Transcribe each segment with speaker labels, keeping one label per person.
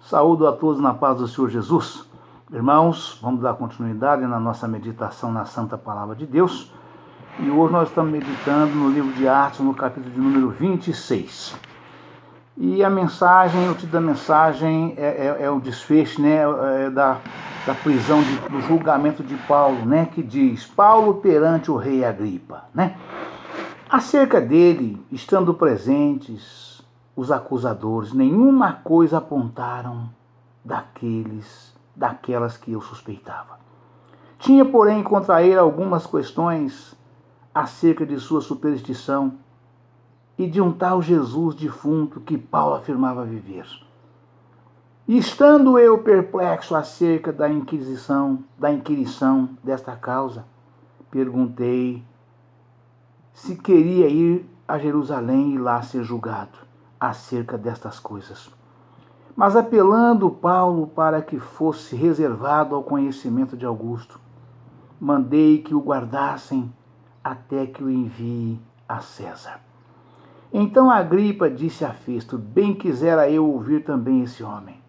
Speaker 1: Saúdo a todos na paz do Senhor Jesus. Irmãos, vamos dar continuidade na nossa meditação na Santa Palavra de Deus. E hoje nós estamos meditando no livro de Atos, no capítulo de número 26. E a mensagem, o título da mensagem é o desfecho, da prisão, do julgamento de Paulo, que diz: Paulo perante o rei Agripa, Acerca dele, estando presentes os acusadores, nenhuma coisa apontaram daquelas que eu suspeitava. Tinha, porém, contra ele algumas questões acerca de sua superstição e de um tal Jesus defunto que Paulo afirmava viver. E estando eu perplexo acerca da inquirição desta causa, perguntei se queria ir a Jerusalém e lá ser julgado acerca destas coisas. Mas apelando Paulo para que fosse reservado ao conhecimento de Augusto, mandei que o guardassem até que o envie a César. Então Agripa disse a Festo: bem quisera eu ouvir também esse homem.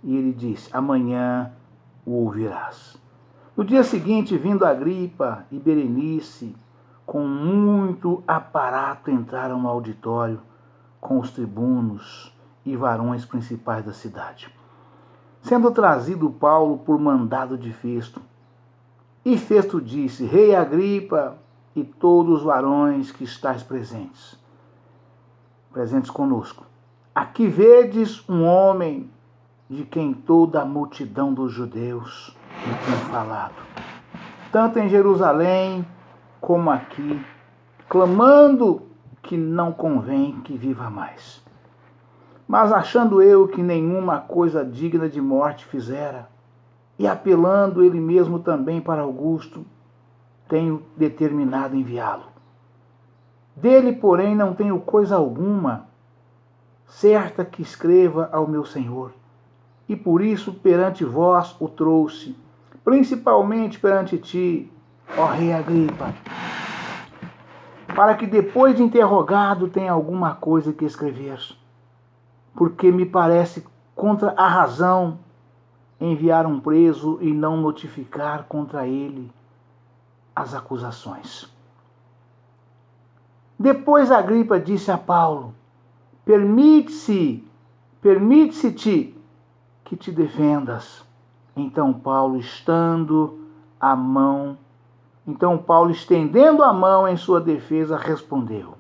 Speaker 1: E ele disse: amanhã o ouvirás. No dia seguinte, vindo Agripa e Berenice, com muito aparato entraram no auditório com os tribunos e varões principais da cidade. Sendo trazido Paulo por mandado de Festo, e Festo disse: Rei Agripa e todos os varões que estáis presentes conosco, aqui vedes um homem de quem toda a multidão dos judeus me tem falado, tanto em Jerusalém como aqui, clamando que não convém que viva mais. Mas achando eu que nenhuma coisa digna de morte fizera, e apelando ele mesmo também para Augusto, tenho determinado enviá-lo. Dele, porém, não tenho coisa alguma certa que escreva ao meu senhor, e por isso perante vós o trouxe, principalmente perante ti, ó rei Agripa, para que depois de interrogado tenha alguma coisa que escrever, porque me parece contra a razão enviar um preso e não notificar contra ele as acusações. Depois Agripa disse a Paulo: permite-se-te que te defendas. Então Paulo, estendendo a mão em sua defesa, respondeu: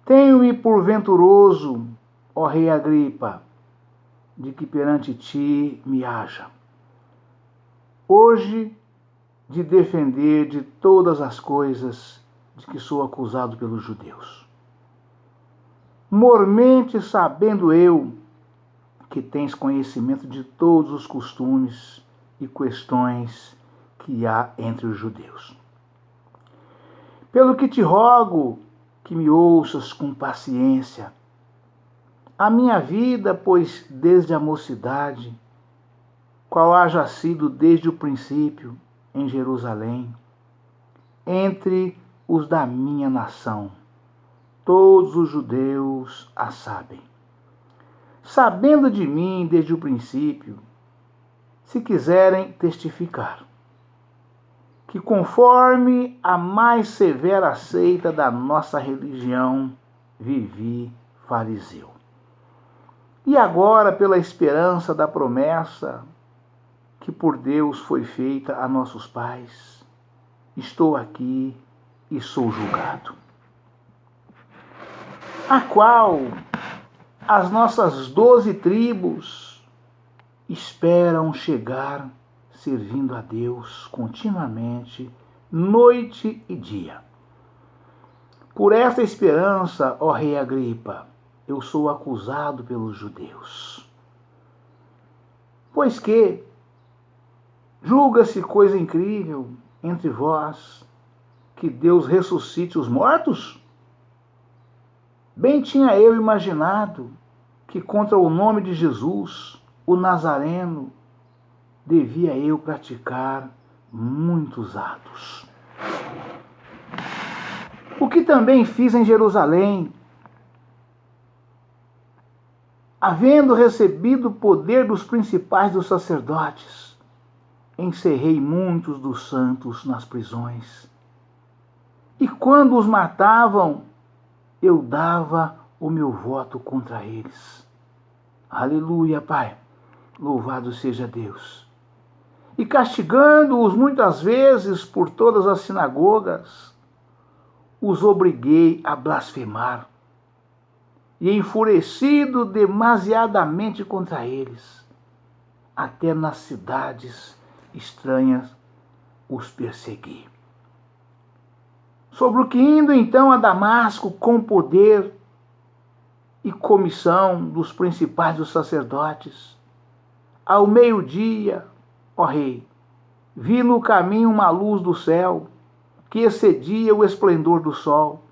Speaker 1: tenho-me por venturoso, ó rei Agripa, de que perante ti me haja hoje de defender de todas as coisas de que sou acusado pelos judeus. Mormente sabendo eu que tens conhecimento de todos os costumes e questões que há entre os judeus. Pelo que te rogo que me ouças com paciência. A minha vida, pois desde a mocidade, qual haja sido desde o princípio em Jerusalém, entre os da minha nação, todos os judeus a sabem. Sabendo de mim desde o princípio, se quiserem testificar, que conforme a mais severa seita da nossa religião, vivi fariseu. E agora, pela esperança da promessa que por Deus foi feita a nossos pais, estou aqui e sou julgado. A qual as nossas 12 tribos esperam chegar servindo a Deus continuamente, noite e dia. Por esta esperança, ó rei Agripa, eu sou acusado pelos judeus. Pois que julga-se coisa incrível entre vós que Deus ressuscite os mortos? Bem tinha eu imaginado que contra o nome de Jesus, o Nazareno, devia eu praticar muitos atos. O que também fiz em Jerusalém, havendo recebido o poder dos principais dos sacerdotes, encerrei muitos dos santos nas prisões. E quando os matavam, eu dava o meu voto contra eles. Aleluia, Pai. Louvado seja Deus. E castigando-os muitas vezes por todas as sinagogas, os obriguei a blasfemar. E enfurecido demasiadamente contra eles, até nas cidades estranhas os persegui. Sobre o que indo então a Damasco com poder e comissão dos principais dos sacerdotes, ao meio-dia, ó rei, vi no caminho uma luz do céu que excedia o esplendor do sol,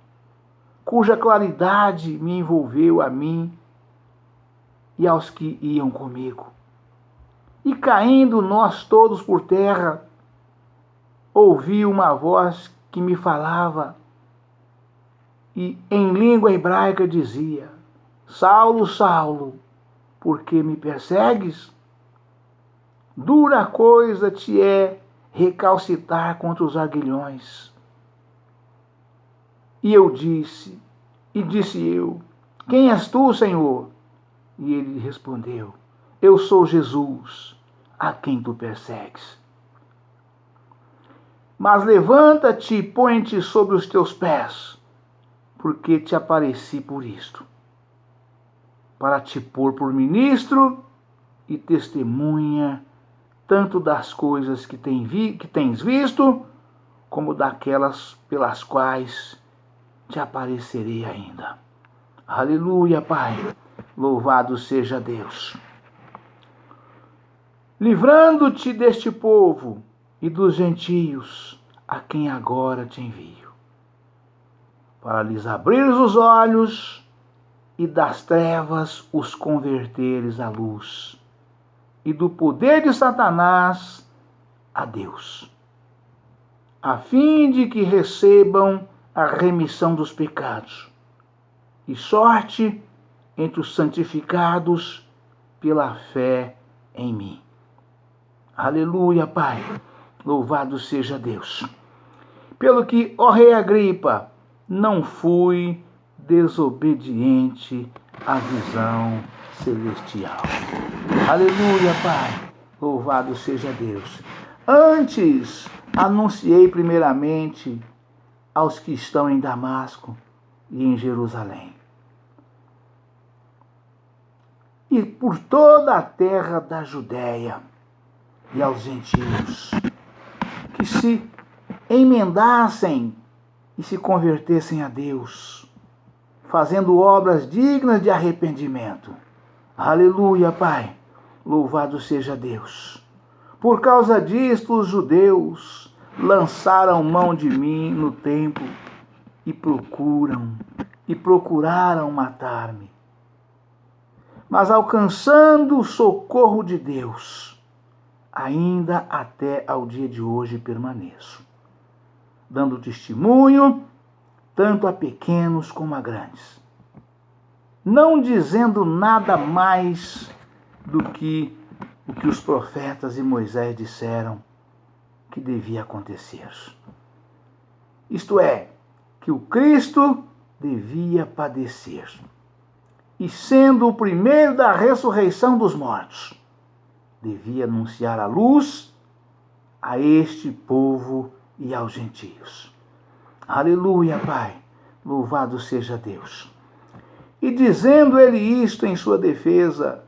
Speaker 1: cuja claridade me envolveu a mim e aos que iam comigo. E caindo nós todos por terra, ouvi uma voz que me falava e em língua hebraica dizia: Saulo, Saulo, por que me persegues? Dura coisa te é recalcitrar contra os aguilhões. E disse eu, quem és tu, Senhor? E ele respondeu, eu sou Jesus, a quem tu persegues. Mas levanta-te e põe-te sobre os teus pés, porque te apareci por isto, para te pôr por ministro e testemunha tanto das coisas que tens visto, como daquelas pelas quais te aparecerei ainda. Aleluia, Pai. Louvado seja Deus. Livrando-te deste povo e dos gentios, a quem agora te envio, para lhes abrires os olhos e das trevas os converteres à luz, e do poder de Satanás a Deus, a fim de que recebam a remissão dos pecados e sorte entre os santificados pela fé em mim. Aleluia, Pai. Louvado seja Deus. Pelo que, ó rei Agripa, não fui desobediente à visão celestial. Aleluia, Pai. Louvado seja Deus. Antes, anunciei primeiramente aos que estão em Damasco e em Jerusalém, e por toda a terra da Judéia, e aos gentios, que se emendassem e se convertessem a Deus, fazendo obras dignas de arrependimento. Aleluia, Pai. Louvado seja Deus. Por causa disto, os judeus lançaram mão de mim no templo e procuraram matar-me. Mas alcançando o socorro de Deus, ainda até ao dia de hoje permaneço, dando testemunho tanto a pequenos como a grandes, não dizendo nada mais do que o que os profetas e Moisés disseram que devia acontecer. Isto é, que o Cristo devia padecer, e sendo o primeiro da ressurreição dos mortos, devia anunciar a luz a este povo e aos gentios. Aleluia, Pai. Louvado seja Deus. E dizendo ele isto em sua defesa,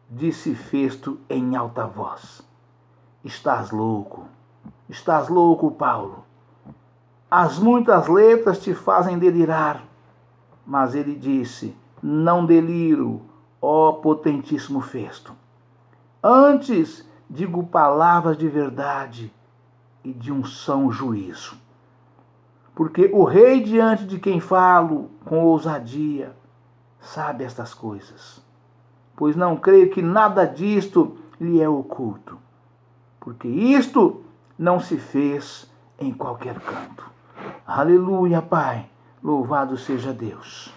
Speaker 1: disse Festo em alta voz, estás louco, Paulo. As muitas letras te fazem delirar. Mas ele disse, não deliro, ó potentíssimo Festo. Antes digo palavras de verdade e de um são juízo. Porque o rei diante de quem falo com ousadia sabe estas coisas. Pois não creio que nada disto lhe é oculto. Porque isto não se fez em qualquer canto. Aleluia, Pai. Louvado seja Deus.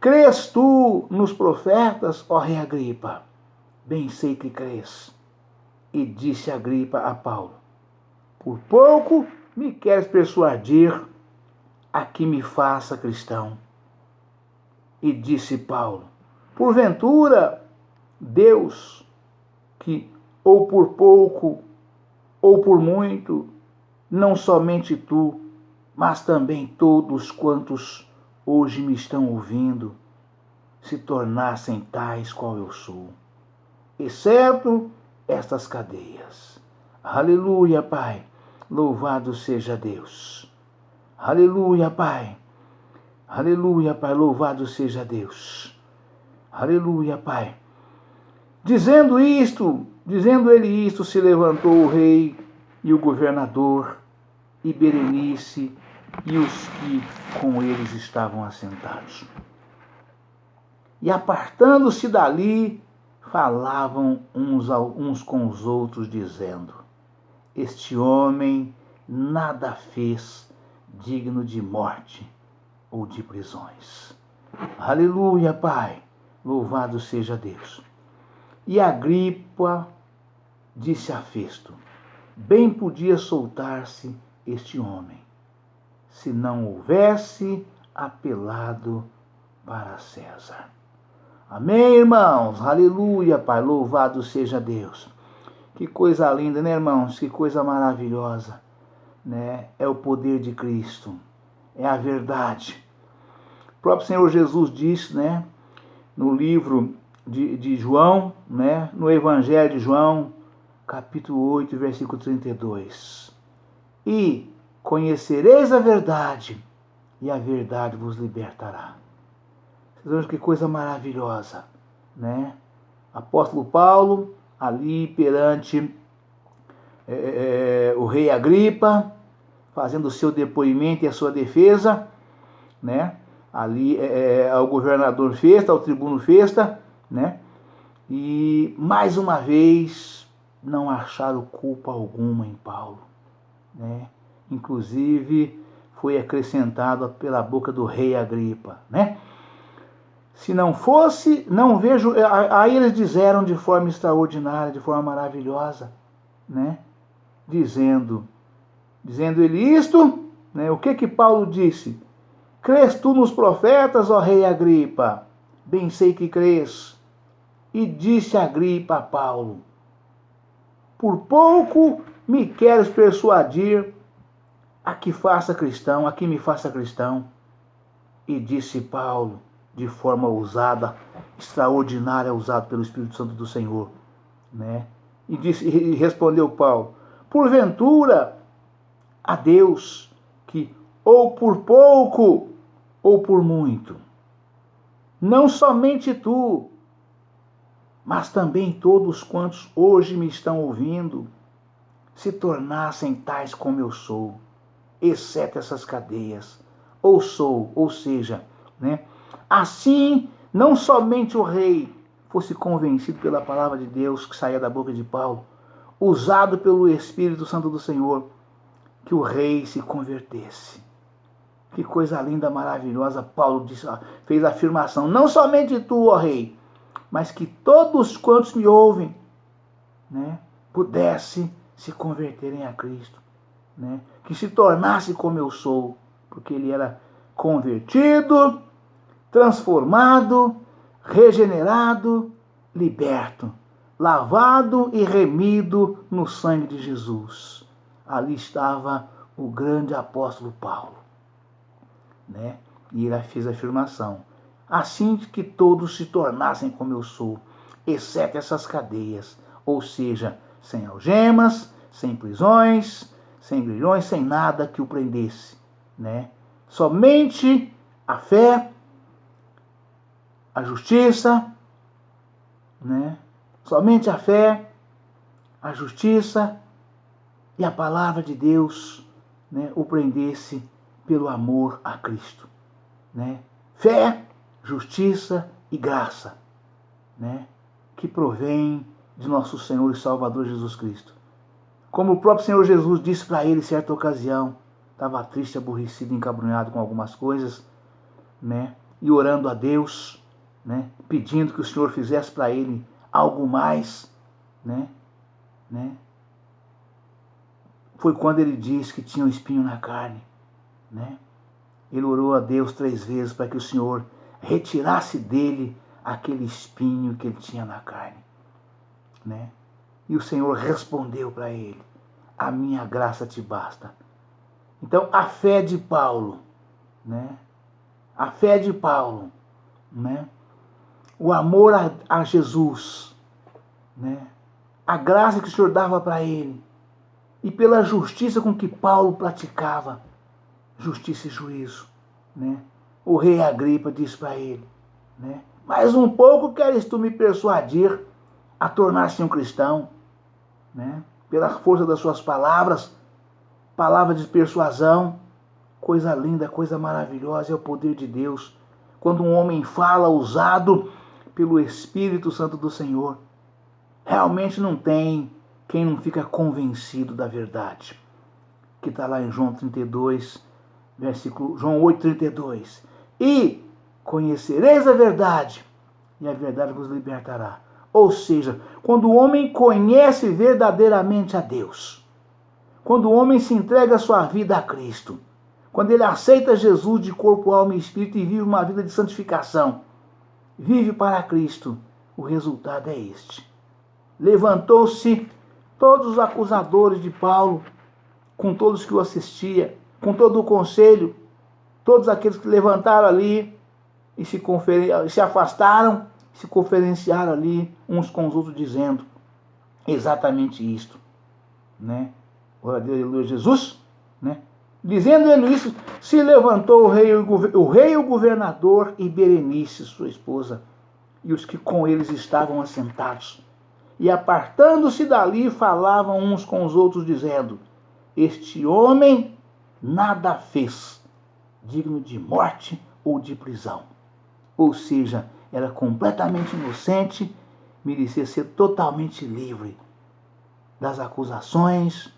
Speaker 1: crês tu nos profetas, ó rei Agripa? Bem sei que crês. E disse Agripa a Paulo: por pouco me queres persuadir a que me faça cristão. E disse Paulo: porventura, Deus, que ou por pouco ou por muito, não somente tu, mas também todos quantos hoje me estão ouvindo, se tornassem tais qual eu sou, exceto estas cadeias. Aleluia, Pai. Louvado seja Deus. Aleluia, Pai. Aleluia, Pai. Louvado seja Deus. Aleluia, Pai. Dizendo ele isto, se levantou o rei e o governador e Berenice e os que com eles estavam assentados. E apartando-se dali, falavam uns com os outros, dizendo: este homem nada fez digno de morte ou de prisões. Aleluia, Pai. Louvado seja Deus. E Agripa disse a Festo: bem podia soltar-se este homem, se não houvesse apelado para César. Amém, irmãos? Aleluia, Pai. Louvado seja Deus. Que coisa linda, né, irmãos? Que coisa maravilhosa, né? É o poder de Cristo, é a verdade. O próprio Senhor Jesus disse, né, no livro de João, né, no Evangelho de João, capítulo 8, versículo 32. E conhecereis a verdade, e a verdade vos libertará. Vocês vejam que coisa maravilhosa, né? Apóstolo Paulo, ali perante o rei Agripa, fazendo o seu depoimento e a sua defesa, né? Ali ao governador Festo, ao tribuno Festo, né? E mais uma vez não acharam culpa alguma em Paulo, né? Inclusive foi acrescentado pela boca do rei Agripa, né? Se não fosse, não vejo. Aí eles disseram de forma extraordinária, de forma maravilhosa, né? Dizendo ele isto, né? O que Paulo disse? Crês tu nos profetas, ó rei Agripa? Bem sei que crês. E disse Agripa a Paulo: por pouco me queres persuadir a que faça cristão, a que me faça cristão. E disse Paulo, de forma ousada, extraordinária, usado pelo Espírito Santo do Senhor, né? E respondeu Paulo: porventura, a Deus, que ou por pouco ou por muito, não somente tu, mas também todos quantos hoje me estão ouvindo, se tornassem tais como eu sou, exceto essas cadeias, ou seja, né? Assim, não somente o rei fosse convencido pela palavra de Deus que saía da boca de Paulo, usado pelo Espírito Santo do Senhor, que o rei se convertesse. Que coisa linda, maravilhosa. Paulo disse, fez a afirmação: não somente tu, ó rei, mas que todos quantos me ouvem, né, pudesse se converterem a Cristo, né, que se tornasse como eu sou, porque ele era convertido, transformado, regenerado, liberto, lavado e remido no sangue de Jesus. Ali estava o grande apóstolo Paulo, né? E ele fez a afirmação: assim que todos se tornassem como eu sou, exceto essas cadeias, ou seja, sem algemas, sem prisões, sem grilhões, sem nada que o prendesse, né? Somente a fé, a justiça, né? Somente a fé, a justiça e a palavra de Deus, né, o prendesse pelo amor a Cristo, né? Fé, justiça e graça, né, que provém de nosso Senhor e Salvador Jesus Cristo. Como o próprio Senhor Jesus disse para ele em certa ocasião, estava triste, aborrecido, encabrunhado com algumas coisas, né? e orando a Deus, né, pedindo que o Senhor fizesse para ele algo mais, né, foi quando ele disse que tinha um espinho na carne, né? Ele orou a Deus 3 vezes para que o Senhor retirasse dele aquele espinho que ele tinha na carne, né? E o Senhor respondeu para ele: a minha graça te basta. Então a fé de Paulo, né? A fé de Paulo, né? O amor a Jesus, né? A graça que o Senhor dava para ele, e pela justiça com que Paulo praticava, justiça e juízo, né? O rei Agripa disse para ele, né? Mais um pouco queres tu me persuadir a tornar-se um cristão, né? Pela força das suas palavras, palavra de persuasão, coisa linda, coisa maravilhosa, é o poder de Deus. Quando um homem fala usado pelo Espírito Santo do Senhor, realmente não tem quem não fica convencido da verdade. Que está lá em João 32, João 8,32. E conhecereis a verdade, e a verdade vos libertará. Ou seja, quando o homem conhece verdadeiramente a Deus, quando o homem se entrega a sua vida a Cristo, quando ele aceita Jesus de corpo, alma e espírito e vive uma vida de santificação, vive para Cristo, o resultado é este. Levantou-se todos os acusadores de Paulo, com todos que o assistiam, com todo o conselho, todos aqueles que levantaram ali e se afastaram, se conferenciaram ali uns com os outros, dizendo exatamente isto, né? Glória a Deus, aleluia, Jesus, né? Dizendo ele isso, se levantou o rei e o governador e Berenice, sua esposa, e os que com eles estavam assentados. E apartando-se dali, falavam uns com os outros, dizendo: este homem nada fez digno de morte ou de prisão. Ou seja, era completamente inocente, merecia ser totalmente livre das acusações,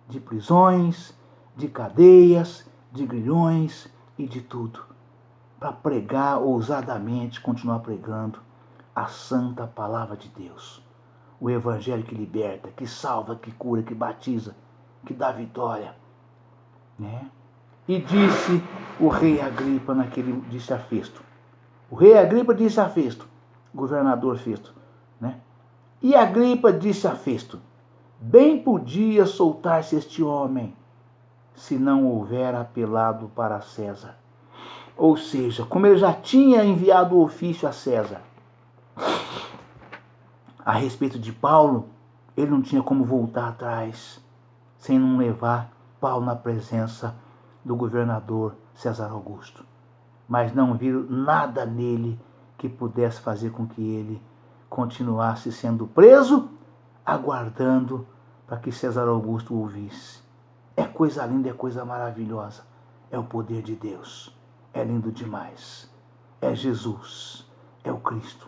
Speaker 1: de prisões, de cadeias, de grilhões e de tudo, para pregar ousadamente, continuar pregando a santa palavra de Deus. O evangelho que liberta, que salva, que cura, que batiza, que dá vitória, né? E disse o rei Agripa disse a Festo. O rei Agripa disse a Festo, governador Festo, né? E Agripa disse a Festo: bem podia soltar-se este homem, se não houver apelado para César. Ou seja, como ele já tinha enviado o ofício a César a respeito de Paulo, ele não tinha como voltar atrás sem não levar Paulo na presença do governador César Augusto. Mas não viram nada nele que pudesse fazer com que ele continuasse sendo preso, aguardando para que César Augusto o ouvisse. É coisa linda, é coisa maravilhosa. É o poder de Deus. É lindo demais. É Jesus. É o Cristo.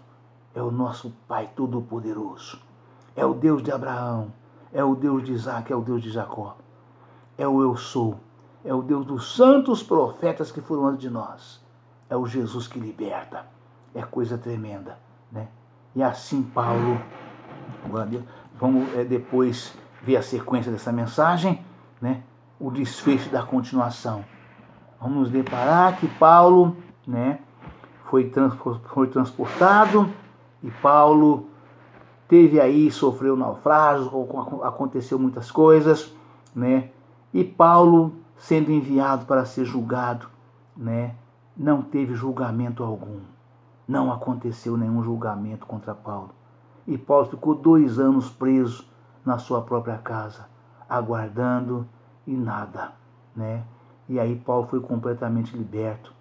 Speaker 1: É o nosso Pai Todo-Poderoso. É o Deus de Abraão. É o Deus de Isaac. É o Deus de Jacó. É o Eu Sou. É o Deus dos santos profetas que foram antes de nós. É o Jesus que liberta. É coisa tremenda, né? E assim Paulo, vamos depois ver a sequência dessa mensagem, né? O desfecho da continuação. Vamos nos deparar que Paulo, né, foi transportado e Paulo teve aí, sofreu naufrágio, aconteceu muitas coisas, né? E Paulo, sendo enviado para ser julgado, né, não teve julgamento algum. Não aconteceu nenhum julgamento contra Paulo. E Paulo ficou 2 anos preso na sua própria casa, aguardando e nada, né? E aí Paulo foi completamente liberto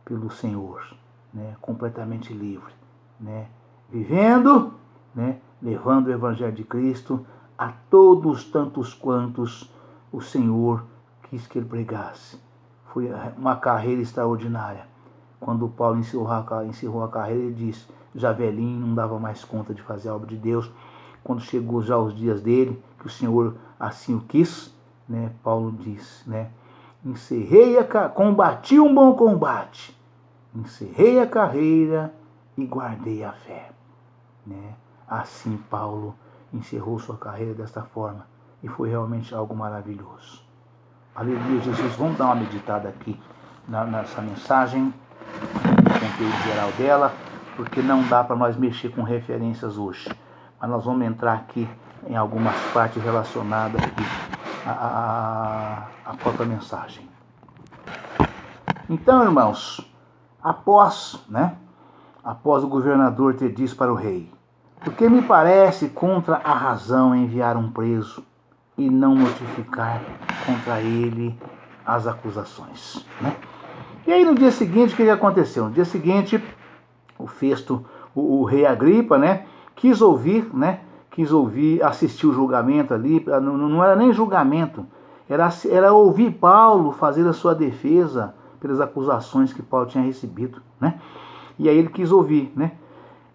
Speaker 1: pelo Senhor, né? Completamente livre, né? Vivendo, né? Levando o Evangelho de Cristo a todos tantos quantos o Senhor quis que ele pregasse. Foi uma carreira extraordinária. Quando Paulo encerrou a carreira, ele disse, já velhinho, não dava mais conta de fazer a obra de Deus. Quando chegou já os dias dele, que o Senhor assim o quis, né? Paulo disse, né? Combati um bom combate, encerrei a carreira e guardei a fé. Né? Assim Paulo encerrou sua carreira desta forma e foi realmente algo maravilhoso. Aleluia, Jesus. Vamos dar uma meditada aqui nessa mensagem, no conteúdo geral dela, porque não dá para nós mexer com referências hoje. Mas nós vamos entrar aqui em algumas partes relacionadas aqui à própria mensagem. Então, irmãos, após o governador ter dito para o rei: porque me parece contra a razão enviar um preso e não notificar contra ele as acusações. Né? E aí no dia seguinte, o que aconteceu? No dia seguinte, o Festo, o rei Agripa, né, quis ouvir, assistir o julgamento ali. Não era nem julgamento, era ouvir Paulo fazer a sua defesa pelas acusações que Paulo tinha recebido. Né? E aí ele quis ouvir. Né?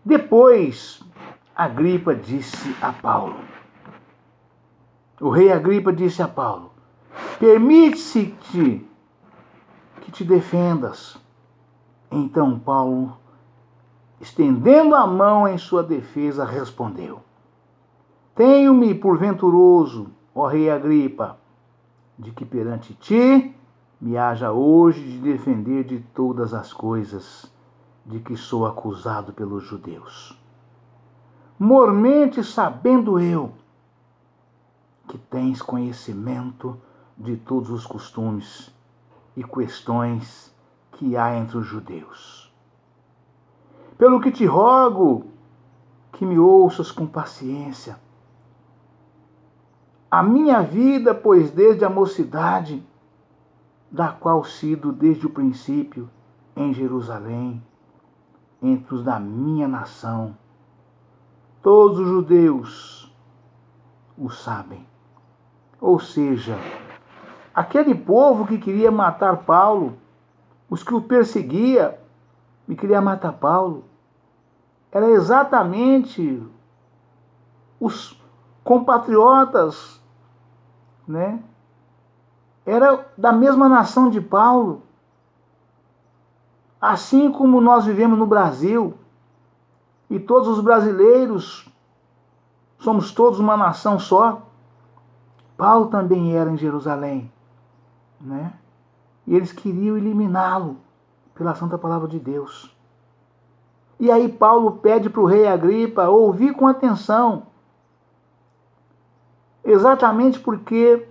Speaker 1: Depois, Agripa disse a Paulo, o rei Agripa disse a Paulo: permite-te que te defendas. Então Paulo, estendendo a mão em sua defesa, respondeu: tenho-me por venturoso, ó rei Agripa, de que perante ti me haja hoje de defender de todas as coisas de que sou acusado pelos judeus. Mormente sabendo eu que tens conhecimento de todos os costumes e questões que há entre os judeus. Pelo que te rogo que me ouças com paciência. A minha vida, pois desde a mocidade, da qual sido desde o princípio em Jerusalém, entre os da minha nação, todos os judeus o sabem. Ou seja, aquele povo que queria matar Paulo, os que o perseguia e queria matar Paulo, era exatamente os compatriotas, né? Era da mesma nação de Paulo. Assim como nós vivemos no Brasil, e todos os brasileiros somos todos uma nação só, Paulo também era em Jerusalém, né? E eles queriam eliminá-lo pela santa palavra de Deus. E aí Paulo pede para o rei Agripa ouvir com atenção, exatamente porque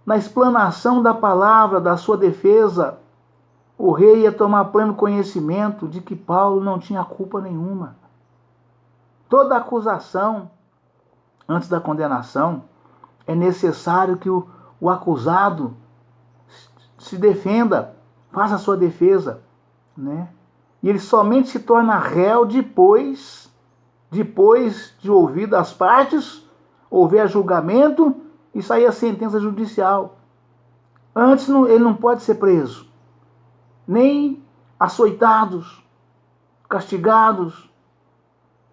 Speaker 1: na explanação da palavra, da sua defesa, o rei ia tomar pleno conhecimento de que Paulo não tinha culpa nenhuma. Toda acusação, antes da condenação, é necessário que o acusado se defenda, faça a sua defesa, né? E ele somente se torna réu depois de ouvir das partes, houver julgamento e sair a sentença judicial. Antes ele não pode ser preso, nem açoitados, castigados,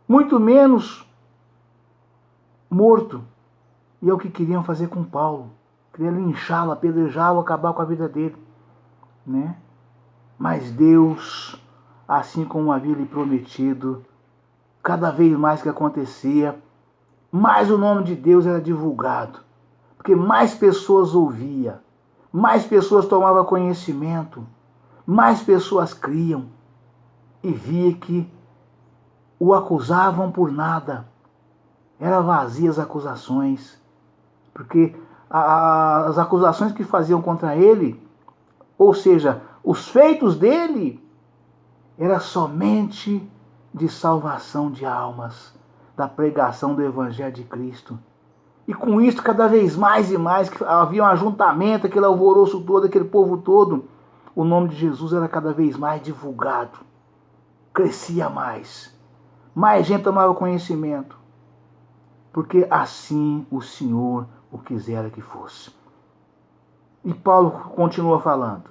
Speaker 1: muito menos morto. E é o que queriam fazer com Paulo. Queriam linchá-lo, apedrejá-lo, acabar com a vida dele. Né? Mas Deus, assim como havia lhe prometido, cada vez mais que acontecia, mais o nome de Deus era divulgado. Porque mais pessoas ouviam, mais pessoas tomavam conhecimento, mais pessoas criam e via que o acusavam por nada. Eram vazias acusações, porque as acusações que faziam contra ele, ou seja, os feitos dele, era somente de salvação de almas, da pregação do Evangelho de Cristo. E com isso, cada vez mais e mais, que havia um ajuntamento, aquele alvoroço todo, aquele povo todo, o nome de Jesus era cada vez mais divulgado, crescia mais gente tomava conhecimento, porque assim o Senhor o quisera que fosse. E Paulo continua falando: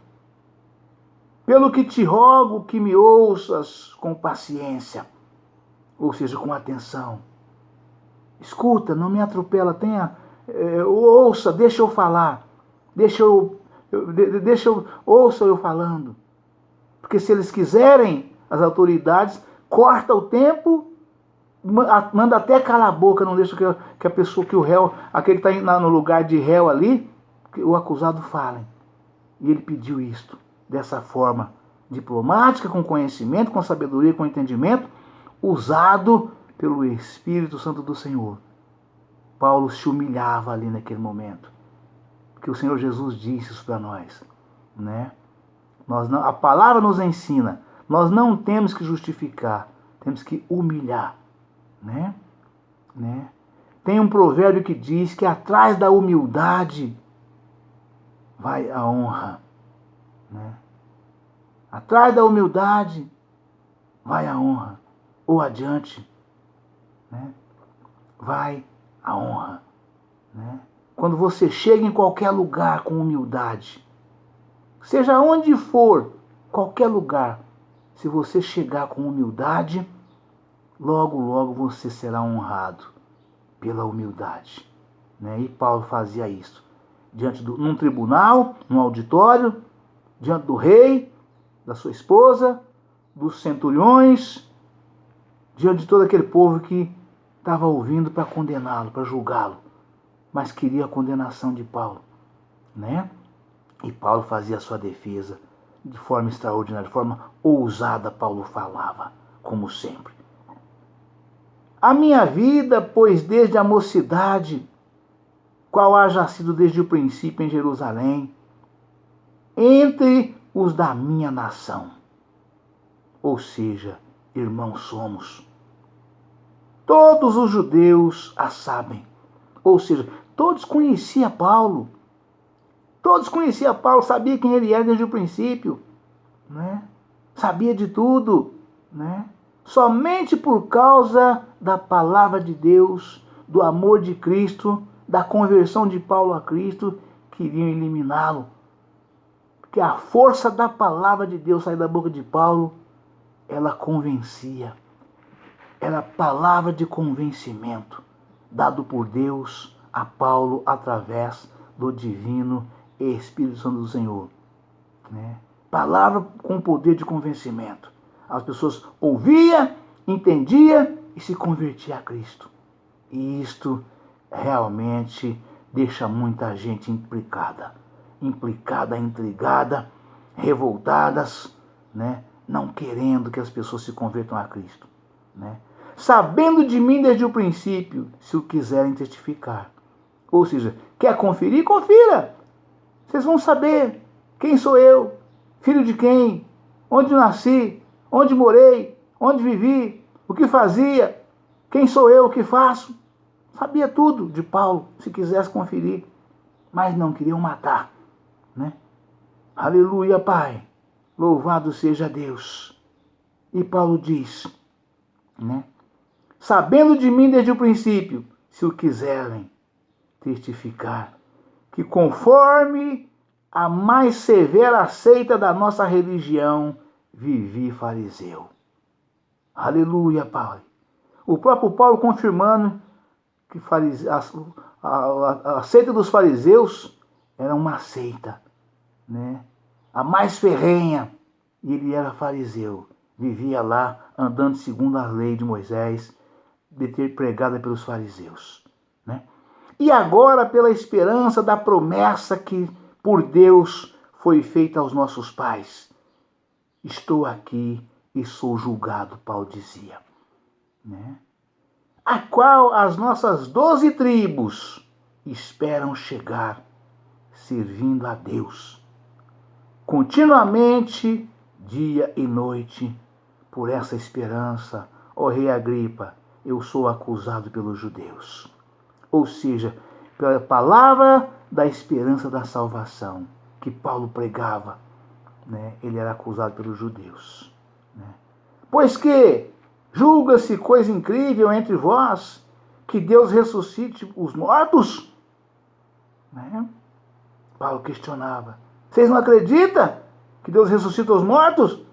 Speaker 1: pelo que te rogo que me ouças com paciência, ou seja, com atenção. Escuta, não me atropela, ouça, deixa eu falar, ouça eu falando. Porque se eles quiserem, as autoridades, corta o tempo, manda até calar a boca, não deixa que a pessoa, que o réu, aquele que está no lugar de réu ali, que o acusado fale. E ele pediu isto, dessa forma diplomática, com conhecimento, com sabedoria, com entendimento, usado pelo Espírito Santo do Senhor. Paulo se humilhava ali naquele momento, porque o Senhor Jesus disse isso para nós, né? A palavra nos ensina, nós não temos que justificar, temos que humilhar, né? Tem um provérbio que diz que atrás da humildade vai a honra, né? Atrás da humildade vai a honra, ou adiante, né? Vai a honra, né? Quando você chega em qualquer lugar com humildade, seja onde for, qualquer lugar, se você chegar com humildade, logo, logo você será honrado pela humildade, né? E Paulo fazia isso num tribunal, num auditório, diante do rei, da sua esposa, dos centuriões, diante de todo aquele povo que estava ouvindo para condená-lo, para julgá-lo, mas queria a condenação de Paulo, né? E Paulo fazia a sua defesa de forma extraordinária, de forma ousada. Paulo falava, como sempre. A minha vida, pois desde a mocidade, qual haja sido desde o princípio em Jerusalém, entre os da minha nação. Ou seja, irmãos somos. Todos os judeus a sabem. Ou seja, todos conheciam Paulo. Todos conheciam Paulo, sabia quem ele era desde o princípio, né? Sabia de tudo, né? Somente por causa da palavra de Deus, do amor de Cristo, da conversão de Paulo a Cristo, queriam eliminá-lo. Porque a força da palavra de Deus sair da boca de Paulo, ela convencia. Era palavra de convencimento, dado por Deus a Paulo através do divino Espírito Santo do Senhor, né? Palavra com poder de convencimento. As pessoas ouviam, entendiam e se convertiam a Cristo. E isto realmente deixa muita gente implicada, intrigada, revoltadas, né? Não querendo que as pessoas se convertam a Cristo, né? Sabendo de mim desde o princípio, se o quiserem testificar. Ou seja, quer conferir? Confira. Vocês vão saber quem sou eu, filho de quem, onde nasci, onde morei, onde vivi, o que fazia, quem sou eu, o que faço. Sabia tudo de Paulo, se quisesse conferir, mas não queriam matar, né? Aleluia, Pai, louvado seja Deus. E Paulo diz, né? Sabendo de mim desde o princípio, se o quiserem testificar, que conforme a mais severa seita da nossa religião, vivi fariseu. Aleluia, Pai. O próprio Paulo confirmando que a seita dos fariseus era uma seita, né? A mais ferrenha. E ele era fariseu. Vivia lá, andando segundo a lei de Moisés, de ter pregada pelos fariseus, né? E agora, pela esperança da promessa que por Deus foi feita aos nossos pais, estou aqui e sou julgado, Paulo dizia, né? A qual as nossas 12 tribos esperam chegar, servindo a Deus, continuamente, dia e noite. Por essa esperança, ó rei Agripa, eu sou acusado pelos judeus. Ou seja, pela palavra da esperança da salvação que Paulo pregava, né? Ele era acusado pelos judeus, né? Pois que julga-se coisa incrível entre vós que Deus ressuscite os mortos, né? Paulo questionava. Vocês não acreditam que Deus ressuscita os mortos?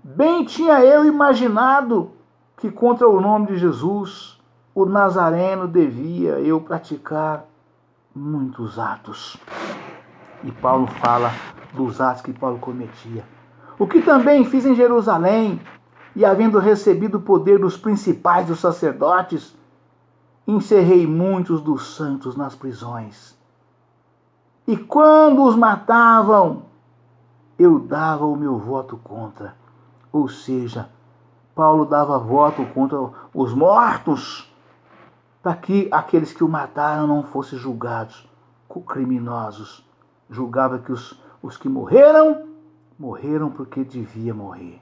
Speaker 1: Bem tinha eu imaginado que contra o nome de Jesus, o Nazareno, devia eu praticar muitos atos. E Paulo fala dos atos que Paulo cometia. O que também fiz em Jerusalém, e havendo recebido o poder dos principais dos sacerdotes, encerrei muitos dos santos nas prisões. E quando os matavam, eu dava o meu voto contra. Ou seja, Paulo dava voto contra os mortos, para que aqueles que o mataram não fossem julgados como criminosos. Julgava que os que morreram porque devia morrer.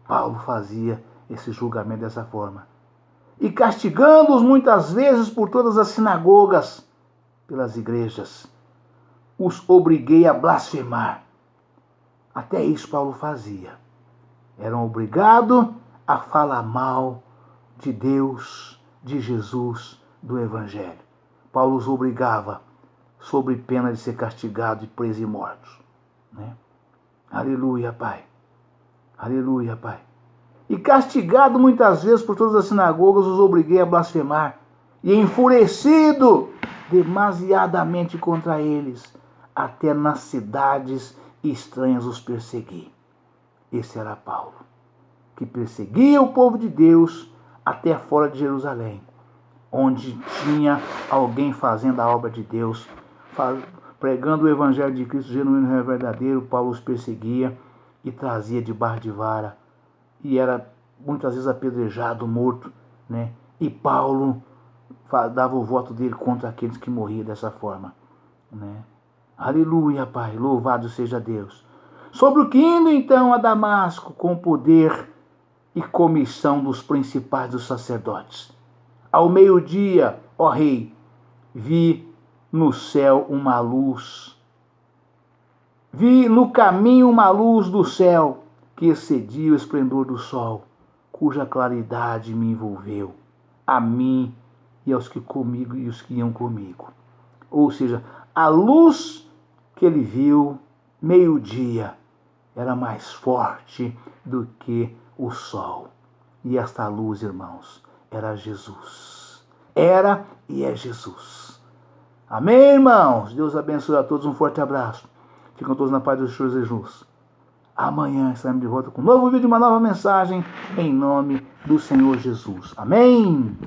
Speaker 1: Paulo fazia esse julgamento dessa forma. E castigando-os muitas vezes por todas as sinagogas, pelas igrejas, os obriguei a blasfemar. Até isso Paulo fazia. Eram obrigados a falar mal de Deus, de Jesus, do Evangelho. Paulo os obrigava, sob pena de ser castigado e preso e morto. Né? Aleluia, Pai. Aleluia, Pai. E castigado muitas vezes por todas as sinagogas, os obriguei a blasfemar. E enfurecido demasiadamente contra eles, até nas cidades estranhas os persegui. Esse era Paulo, que perseguia o povo de Deus até fora de Jerusalém, onde tinha alguém fazendo a obra de Deus, pregando o evangelho de Cristo genuíno e verdadeiro. Paulo os perseguia e trazia debaixo de vara, e era muitas vezes apedrejado, morto, né? E Paulo dava o voto dele contra aqueles que morriam dessa forma, né? Aleluia, Pai, louvado seja Deus. Sobre o que indo então a Damasco com o poder e comissão dos principais dos sacerdotes. Ao meio-dia, ó rei, vi no céu uma luz. Vi no caminho uma luz do céu que excedia o esplendor do sol, cuja claridade me envolveu, a mim e aos que comigo e os que iam comigo. Ou seja, a luz que ele viu meio-dia era mais forte do que o sol. E esta luz, irmãos, era Jesus. Era e é Jesus. Amém, irmãos? Deus abençoe a todos. Um forte abraço. Ficam todos na paz do Senhor Jesus. Amanhã estaremos de volta com um novo vídeo, uma nova mensagem, em nome do Senhor Jesus. Amém?